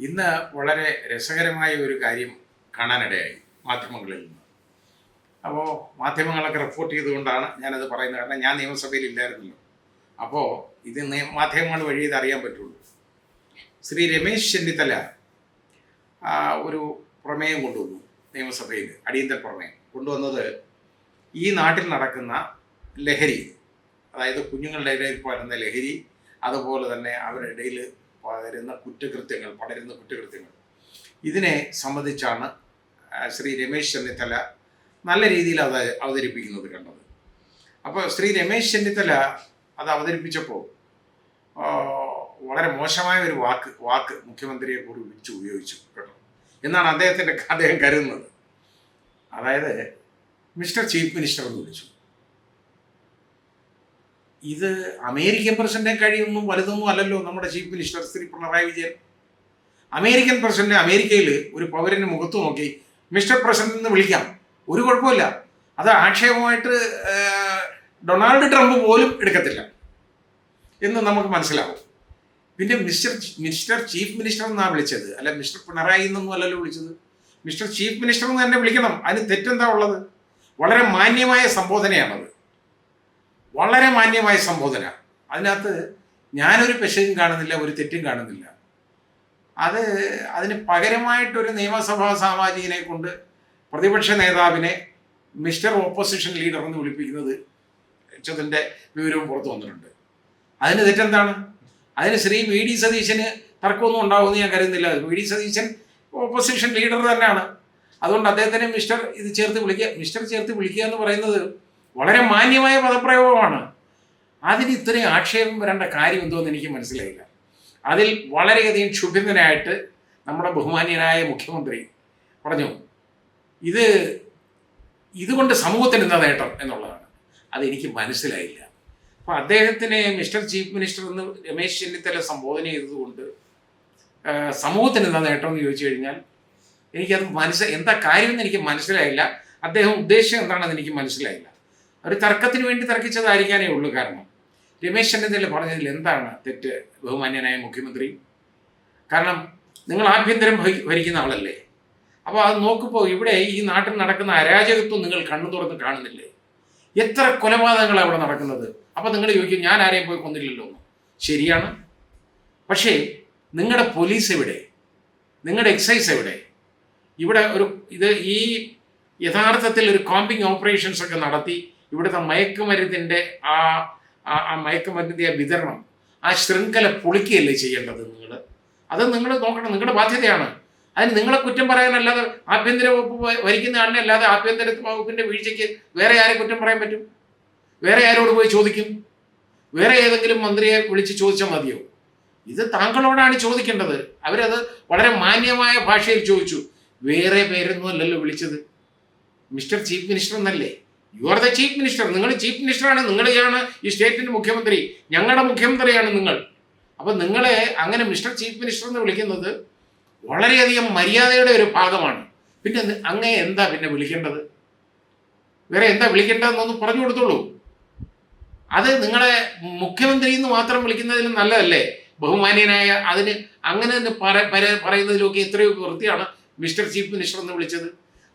ഇന്ന് വളരെ രസകരമായ ഒരു കാര്യം കാണാനിടയായി മാധ്യമങ്ങളിൽ നിന്ന്. അപ്പോൾ മാധ്യമങ്ങളൊക്കെ റിപ്പോർട്ട് ചെയ്തുകൊണ്ടാണ് ഞാനത് പറയുന്നത്. കാരണം ഞാൻ നിയമസഭയിൽ ഇല്ലായിരുന്നല്ലോ. അപ്പോൾ ഇത് മാധ്യമങ്ങൾ വഴി ഇത് അറിയാൻ പറ്റുള്ളൂ. ശ്രീ രമേശ് ചെന്നിത്തല ഒരു പ്രമേയം കൊണ്ടുവന്നു നിയമസഭയിൽ, അടിയന്തര പ്രമേയം കൊണ്ടുവന്നത് ഈ നാട്ടിൽ നടക്കുന്ന ലഹരി, അതായത് കുഞ്ഞുങ്ങളുടെ ഇടയിൽ പകരുന്ന ലഹരി, അതുപോലെ തന്നെ അവരുടെ ഇടയിൽ പടരുന്ന കുറ്റകൃത്യങ്ങൾ ഇതിനെ സംബന്ധിച്ചാണ് ശ്രീ രമേശ് ചെന്നിത്തല നല്ല രീതിയിൽ അത് അവതരിപ്പിക്കുന്നത് കണ്ടത്. അപ്പോൾ ശ്രീ രമേശ് ചെന്നിത്തല അത് അവതരിപ്പിച്ചപ്പോൾ വളരെ മോശമായ ഒരു വാക്ക് മുഖ്യമന്ത്രിയെ കുറിച്ച് ഉപയോഗിച്ചു കേട്ടോ എന്നാണ് അദ്ദേഹം കരുതുന്നത്. അതായത് മിസ്റ്റർ ചീഫ് മിനിസ്റ്റർ എന്ന് വിളിച്ചു. ഇത് അമേരിക്കൻ പ്രസിഡന്റിനെ കഴിയൊന്നും വലുതൊന്നും അല്ലല്ലോ നമ്മുടെ chief minister Shri Pinarayi Vijayan. American president അമേരിക്കയിൽ ഒരു പൗരന് മുഖത്ത് നോക്കി മിസ്റ്റർ പ്രസിഡന്റ് എന്ന് വിളിക്കാം, ഒരു കുഴപ്പമില്ല. അത് ആക്ഷേപമായിട്ട് ഡൊണാൾഡ് ട്രംപ് പോലും എടുക്കത്തില്ല എന്ന് നമുക്ക് മനസ്സിലാവും. പിന്നെ മിസ്റ്റർ ചീഫ് മിനിസ്റ്റർ എന്നാണ് വിളിച്ചത്, അല്ല മിസ്റ്റർ പിണറായി എന്നൊന്നും അല്ലല്ലോ വിളിച്ചത്. മിസ്റ്റർ ചീഫ് മിനിസ്റ്റർ എന്ന് തന്നെ വിളിക്കണം. അതിന് തെറ്റെന്താ ഉള്ളത്? വളരെ മാന്യമായ സംബോധനയാണത്, വളരെ മാന്യമായ സംബോധന. അതിനകത്ത് ഞാനൊരു പെശകും കാണുന്നില്ല, ഒരു തെറ്റും കാണുന്നില്ല. അതിന് പകരമായിട്ടൊരു നിയമസഭാ സാമാജികനെ കൊണ്ട് പ്രതിപക്ഷ നേതാവിനെ മിസ്റ്റർ ഓപ്പോസിഷൻ ലീഡർ എന്ന് വിളിപ്പിക്കുന്നത് ച്ചതിൻ്റെ വിവരവും പുറത്തു വന്നിട്ടുണ്ട്. അതിന് തെറ്റെന്താണ്? അതിന് ശ്രീ വി ഡി സതീശന് തർക്കമൊന്നും ഉണ്ടാവുമെന്ന് ഞാൻ കരുതുന്നില്ല. വി ഡി സതീശൻ ഓപ്പോസിഷൻ ലീഡർ തന്നെയാണ്. അതുകൊണ്ട് അദ്ദേഹത്തിനെ മിസ്റ്റർ ചേർത്ത് വിളിക്കുക എന്ന് പറയുന്നത് വളരെ മാന്യമായ പദപ്രയോഗമാണ്. അതിന് ഇത്രയും ആക്ഷേപം വരേണ്ട കാര്യം എന്തോന്ന് എനിക്ക് മനസ്സിലായില്ല. അതിൽ വളരെയധികം ക്ഷുഭിതനായിട്ട് നമ്മുടെ ബഹുമാന്യനായ മുഖ്യമന്ത്രി പറഞ്ഞു, ഇതുകൊണ്ട് സമൂഹത്തിന് എന്താ നേട്ടം എന്നുള്ളതാണ്. അതെനിക്ക് മനസ്സിലായില്ല. അപ്പോൾ അദ്ദേഹത്തിനെ മിസ്റ്റർ ചീഫ് മിനിസ്റ്റർ എന്ന് രമേശ് ചെന്നിത്തല സംബോധന ചെയ്തതുകൊണ്ട് സമൂഹത്തിന് എന്താ നേട്ടം എന്ന് ചോദിച്ചു കഴിഞ്ഞാൽ എനിക്കത് എന്താ കാര്യമെന്ന് എനിക്ക് മനസ്സിലായില്ല. അദ്ദേഹം ഉദ്ദേശം എന്താണെന്ന് എനിക്ക് മനസ്സിലായില്ല. ഒരു തർക്കത്തിന് വേണ്ടി തർക്കിച്ചതായിരിക്കാനേ ഉള്ളൂ. കാരണം രമേശ് ചെന്നിത്തല പറഞ്ഞതിൽ എന്താണ് തെറ്റ് ബഹുമാന്യനായ മുഖ്യമന്ത്രി? കാരണം നിങ്ങൾ ആഭ്യന്തരം ഭരിക്കുന്ന ആളല്ലേ. അപ്പോൾ അത് നോക്കുമ്പോൾ ഇവിടെ ഈ നാട്ടിൽ നടക്കുന്ന അരാജകത്വം നിങ്ങൾ കണ്ണു തുറന്ന് കാണുന്നില്ലേ? എത്ര കൊലപാതകങ്ങളാണ് അവിടെ നടക്കുന്നത്. അപ്പോൾ നിങ്ങൾ ചോദിക്കും ഞാൻ ആരെയും പോയി കൊന്നില്ലല്ലോ എന്ന്. ശരിയാണ്. പക്ഷേ നിങ്ങളുടെ പോലീസ് എവിടെ? നിങ്ങളുടെ എക്സൈസ് എവിടെ? ഇവിടെ ഈ യഥാർത്ഥത്തിൽ ഒരു കോമ്പിങ് ഓപ്പറേഷൻസ് ഒക്കെ നടത്തി ഇവിടുത്തെ മയക്കുമരുന്നിൻ്റെ മയക്കുമരുന്നിൻ്റെ വിതരണം, ആ ശൃംഖല പൊളിക്കുകയല്ലേ ചെയ്യേണ്ടത് നിങ്ങൾ? അത് നിങ്ങൾ നോക്കണം, നിങ്ങളുടെ ബാധ്യതയാണ്. അതിന് നിങ്ങളെ കുറ്റം പറയാനല്ലാതെ ആഭ്യന്തര വകുപ്പ് ഭരിക്കുന്ന ആളിനെ അല്ലാതെ ആഭ്യന്തര വകുപ്പിൻ്റെ വീഴ്ചയ്ക്ക് വേറെ ആരെ കുറ്റം പറയാൻ പറ്റും? വേറെ ആരോട് പോയി ചോദിക്കും? വേറെ ഏതെങ്കിലും മന്ത്രിയെ വിളിച്ച് ചോദിച്ചാൽ മതിയോ? ഇത് താങ്കളോടാണ് ചോദിക്കേണ്ടത്. അവരത് വളരെ മാന്യമായ ഭാഷയിൽ ചോദിച്ചു. വേറെ പേരൊന്നും അല്ലല്ലോ വിളിച്ചത്, മിസ്റ്റർ ചീഫ് മിനിസ്റ്റർ എന്നല്ലേ. You are the chief minister. നിങ്ങൾ ചീഫ് മിനിസ്റ്ററാണ്, നിങ്ങളെയാണ് ഈ സ്റ്റേറ്റിൻ്റെ മുഖ്യമന്ത്രി, ഞങ്ങളുടെ മുഖ്യമന്ത്രിയാണ് നിങ്ങൾ. അപ്പം നിങ്ങളെ അങ്ങനെ മിസ്റ്റർ ചീഫ് മിനിസ്റ്റർ എന്ന് വിളിക്കുന്നത് വളരെയധികം മര്യാദയുടെ ഒരു ഭാഗമാണ്. പിന്നെ അങ്ങേ എന്താ പിന്നെ വിളിക്കേണ്ടത്? വേറെ എന്താ വിളിക്കേണ്ടതെന്നൊന്ന് പറഞ്ഞു കൊടുത്തോളൂ. അത് നിങ്ങളെ മുഖ്യമന്ത്രി എന്ന് മാത്രം വിളിക്കുന്നതിലും നല്ലതല്ലേ ബഹുമാന്യനായ? അതിന് അങ്ങനെ പറയുന്നതിലൊക്കെ എത്രയോ വൃത്തിയാണ് മിസ്റ്റർ ചീഫ് മിനിസ്റ്റർ എന്ന് വിളിച്ചത്.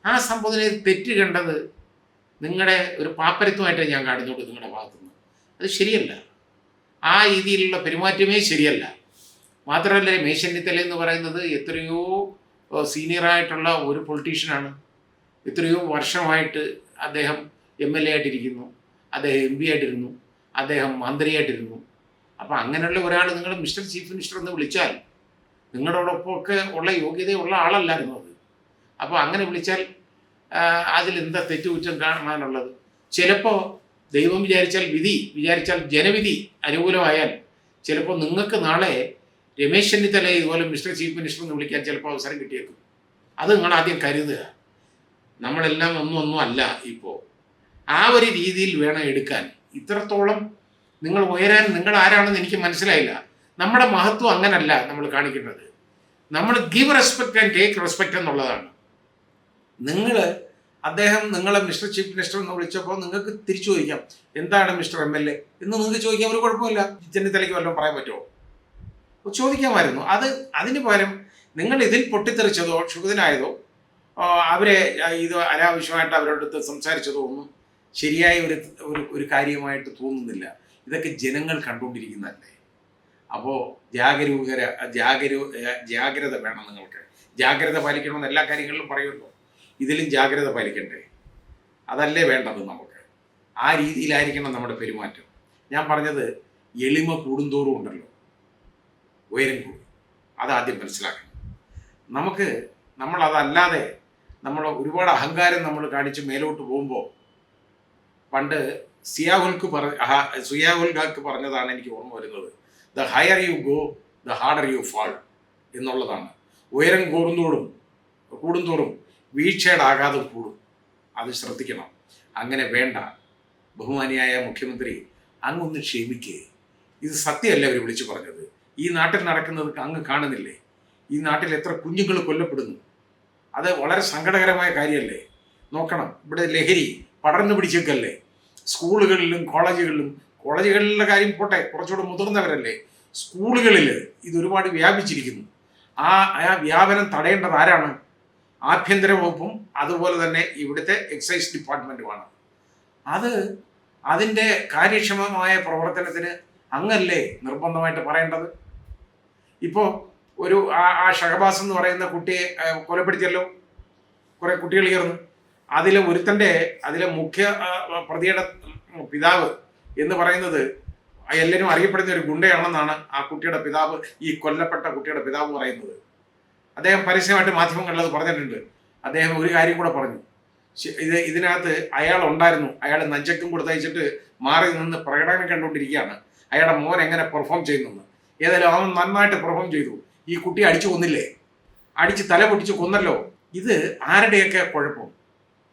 ആ സംബോധനയിൽ തെറ്റ് കണ്ടത് നിങ്ങളുടെ ഒരു പാപ്പരത്വമായിട്ട് ഞാൻ കാണുന്നുള്ളൂ നിങ്ങളുടെ ഭാഗത്തുനിന്ന്. അത് ശരിയല്ല. ആ രീതിയിലുള്ള പെരുമാറ്റമേ ശരിയല്ല. മാത്രമല്ല രമേശ് ചെന്നിത്തല എന്ന് പറയുന്നത് എത്രയോ സീനിയറായിട്ടുള്ള ഒരു പൊളിറ്റീഷ്യനാണ്. എത്രയോ വർഷമായിട്ട് അദ്ദേഹം MLA ആയിട്ടിരിക്കുന്നു, അദ്ദേഹം MP ആയിട്ടിരുന്നു, അദ്ദേഹം മന്ത്രിയായിട്ടിരുന്നു. അപ്പോൾ അങ്ങനെയുള്ള ഒരാൾ നിങ്ങൾ മിസ്റ്റർ ചീഫ് മിനിസ്റ്റർ എന്ന് വിളിച്ചാൽ നിങ്ങളോടൊപ്പമൊക്കെ ഉള്ള യോഗ്യതയുള്ള ആളല്ലായിരുന്നു അത്. അപ്പോൾ അങ്ങനെ വിളിച്ചാൽ അതിലെന്താ തെറ്റുകുറ്റം കാണാനുള്ളത്? ചിലപ്പോൾ ദൈവം വിചാരിച്ചാൽ ജനവിധി അനുകൂലമായാൽ ചിലപ്പോൾ നിങ്ങൾക്ക് നാളെ രമേശ് ചെന്നിത്തല ഇതുപോലെ മിസ്റ്റർ ചീഫ് മിനിസ്റ്റർ എന്ന് വിളിക്കാൻ ചിലപ്പോൾ അവസരം കിട്ടിയേക്കും. അത് നിങ്ങൾ ആദ്യം കരുതുക. നമ്മളെല്ലാം ഒന്നും അല്ല ഇപ്പോൾ. ആ ഒരു രീതിയിൽ വേണം എടുക്കാൻ. ഇത്രത്തോളം നിങ്ങൾ ഉയരാൻ നിങ്ങൾ ആരാണെന്ന് എനിക്ക് മനസ്സിലായില്ല. നമ്മുടെ മഹത്വം അങ്ങനല്ല നമ്മൾ കാണിക്കേണ്ടത്. നമ്മൾ give respect and take respect എന്നുള്ളതാണ്. അദ്ദേഹം നിങ്ങളെ മിസ്റ്റർ ചീഫ് മിനിസ്റ്റർ എന്ന് വിളിച്ചപ്പോൾ നിങ്ങൾക്ക് തിരിച്ചു ചോദിക്കാം എന്താണ് മിസ്റ്റർ MLA എന്ന് നിങ്ങൾക്ക് ചോദിക്കാൻ ഒരു കുഴപ്പമില്ല. ചെന്നിത്തലയ്ക്ക് വല്ലതും പറയാൻ പറ്റുമോ? ചോദിക്കാമായിരുന്നു. അതിന് പകരം നിങ്ങൾ ഇതിൽ പൊട്ടിത്തെറിച്ചതോ ക്ഷുഭിതനായതോ അവരെ ഇത് അനാവശ്യമായിട്ട് അവരുടെ അടുത്ത് സംസാരിച്ചതോ ഒന്നും ശരിയായ ഒരു കാര്യമായിട്ട് തോന്നുന്നില്ല. ഇതൊക്കെ ജനങ്ങൾ കണ്ടുകൊണ്ടിരിക്കുന്നതല്ലേ. അപ്പോൾ ജാഗ്രത വേണം. നിങ്ങൾക്ക് ജാഗ്രത പാലിക്കണമെന്ന് എല്ലാ കാര്യങ്ങളിലും പറയുമല്ലോ, ഇതിലും ജാഗ്രത പാലിക്കണ്ടേ? അതല്ലേ വേണ്ടത് നമുക്ക്. ആ രീതിയിലായിരിക്കണം നമ്മുടെ പെരുമാറ്റം. ഞാൻ പറഞ്ഞത് എളിമ കൂടുന്തോറും ഉണ്ടല്ലോ ഉയരം കൂടും. അതാദ്യം മനസ്സിലാക്കണം. നമ്മളതല്ലാതെ നമ്മൾ ഒരുപാട് അഹങ്കാരം നമ്മൾ കാണിച്ച് മേലോട്ട് പോകുമ്പോൾ, പണ്ട് സിയാവുൽ ഖാക്ക് പറഞ്ഞതാണ് എനിക്ക് ഓർമ്മ വരുന്നത്, the higher you go the harder U fall എന്നുള്ളതാണ്. ഉയരം കൂടുന്തോറും വീഴ്ചയുടെ ആഘാതം കൂടും. അത് ശ്രദ്ധിക്കണം. അങ്ങനെ വേണ്ട. ബഹുമാനിയായ മുഖ്യമന്ത്രി, അങ്ങൊന്ന് ക്ഷമിക്കേ. ഇത് സത്യമല്ല അവർ വിളിച്ചു പറഞ്ഞത്. ഈ നാട്ടിൽ നടക്കുന്നത് അങ്ങ് കാണുന്നില്ലേ? ഈ നാട്ടിൽ എത്ര കുഞ്ഞുങ്ങൾ കൊല്ലപ്പെടുന്നു. അത് വളരെ സങ്കടകരമായ കാര്യമല്ലേ? നോക്കണം. ഇവിടെ ലഹരി പടർന്നു പിടിച്ചേക്കല്ലേ സ്കൂളുകളിലും കോളേജുകളിലെ കാര്യം പോട്ടെ, കുറച്ചുകൂടെ മുതിർന്നവരല്ലേ. സ്കൂളുകളിൽ ഇതൊരുപാട് വ്യാപിച്ചിരിക്കുന്നു. ആ വ്യാപനം തടയേണ്ടത് ആരാണ്? ആഭ്യന്തര വകുപ്പും അതുപോലെ തന്നെ ഇവിടുത്തെ എക്സൈസ് ഡിപ്പാർട്ട്മെൻറ്റുമാണ്. അതിൻ്റെ കാര്യക്ഷമമായ പ്രവർത്തനത്തിന് അങ്ങല്ലേ നിർബന്ധമായിട്ട് പറയേണ്ടത്. ഇപ്പോൾ ആ ഷഹബാസ് എന്ന് പറയുന്ന കുട്ടിയെ കൊലപ്പെടുത്തിയല്ലോ, കുറേ കുട്ടികൾ ചേർന്ന്. അതിലെ മുഖ്യ പ്രതിയുടെ പിതാവ് എന്ന് പറയുന്നത് എല്ലാവരും അറിയപ്പെടുന്ന ഒരു ഗുണ്ടയാണെന്നാണ് ആ കുട്ടിയുടെ പിതാവ്, ഈ കൊല്ലപ്പെട്ട കുട്ടിയുടെ പിതാവ് പറയുന്നത്. അദ്ദേഹം പരസ്യമായിട്ട് മാധ്യമങ്ങളിൽ അത് പറഞ്ഞിട്ടുണ്ട്. അദ്ദേഹം ഒരു കാര്യം കൂടെ പറഞ്ഞു. ഇതിനകത്ത് അയാൾ ഉണ്ടായിരുന്നു. അയാൾ നഞ്ചക്കും കൊടുത്തയച്ചിട്ട് മാറി നിന്ന് പ്രകടനം കണ്ടുകൊണ്ടിരിക്കുകയാണ് അയാളുടെ മോൻ എങ്ങനെ പെർഫോം ചെയ്യുന്നെന്ന്. ഏതായാലും അവൻ നന്നായിട്ട് പെർഫോം ചെയ്തു. ഈ കുട്ടി അടിച്ചു കൊന്നില്ലേ? അടിച്ച് തല പൊട്ടിച്ച് കൊന്നല്ലോ. ഇത് ആരുടെയൊക്കെ കുഴപ്പം?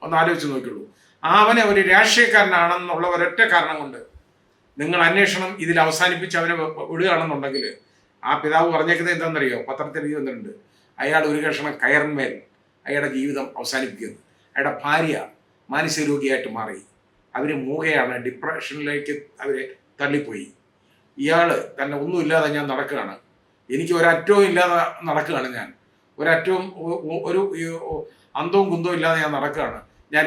ഒന്ന് ആലോചിച്ച് നോക്കിയുള്ളൂ. അവനെ ഒരു രാഷ്ട്രീയക്കാരനാണെന്നുള്ള ഒരൊറ്റ കാരണം കൊണ്ട് നിങ്ങൾ അന്വേഷണം ഇതിൽ അവസാനിപ്പിച്ച് അവനെ വിടുകയാണെന്നുണ്ടെങ്കിൽ, ആ പിതാവ് പറഞ്ഞേക്കുന്നത് എന്താണെന്നറിയോ? പത്രത്തിൽ ഇത് വന്നിട്ടുണ്ട്. അയാൾ ഒരു കഷണം കയറിന്മേൽ അയാളുടെ ജീവിതം അവസാനിപ്പിക്കുന്നു. അയാളുടെ ഭാര്യ മാനസിക രോഗിയായിട്ട് മാറി. അവർ മൂകയാണ്. ഡിപ്രഷനിലേക്ക് അവരെ തള്ളിപ്പോയി. ഇയാൾ തന്നെ ഒന്നുമില്ലാതെ ഞാൻ നടക്കുകയാണ്, എനിക്ക് ഒരറ്റവും ഇല്ലാതെ നടക്കുകയാണ്, ഞാൻ ഒരറ്റവും ഒരു അന്തവും കുന്തവും ഇല്ലാതെ ഞാൻ നടക്കുകയാണ്, ഞാൻ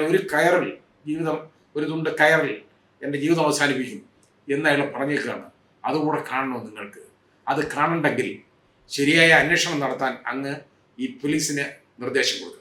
ഒരു തുണ്ട് കയറിൽ എൻ്റെ ജീവിതം അവസാനിപ്പിക്കും എന്ന് അയാൾ പറഞ്ഞേക്കുകയാണ്. അതുകൂടെ കാണണോ നിങ്ങൾക്ക്? അത് കാണണ്ടെങ്കിൽ ശരിയായ അന്വേഷണം നടത്താൻ അങ്ങ് ഈ പോലീസിന് നിർദ്ദേശം കൊടുക്കുക.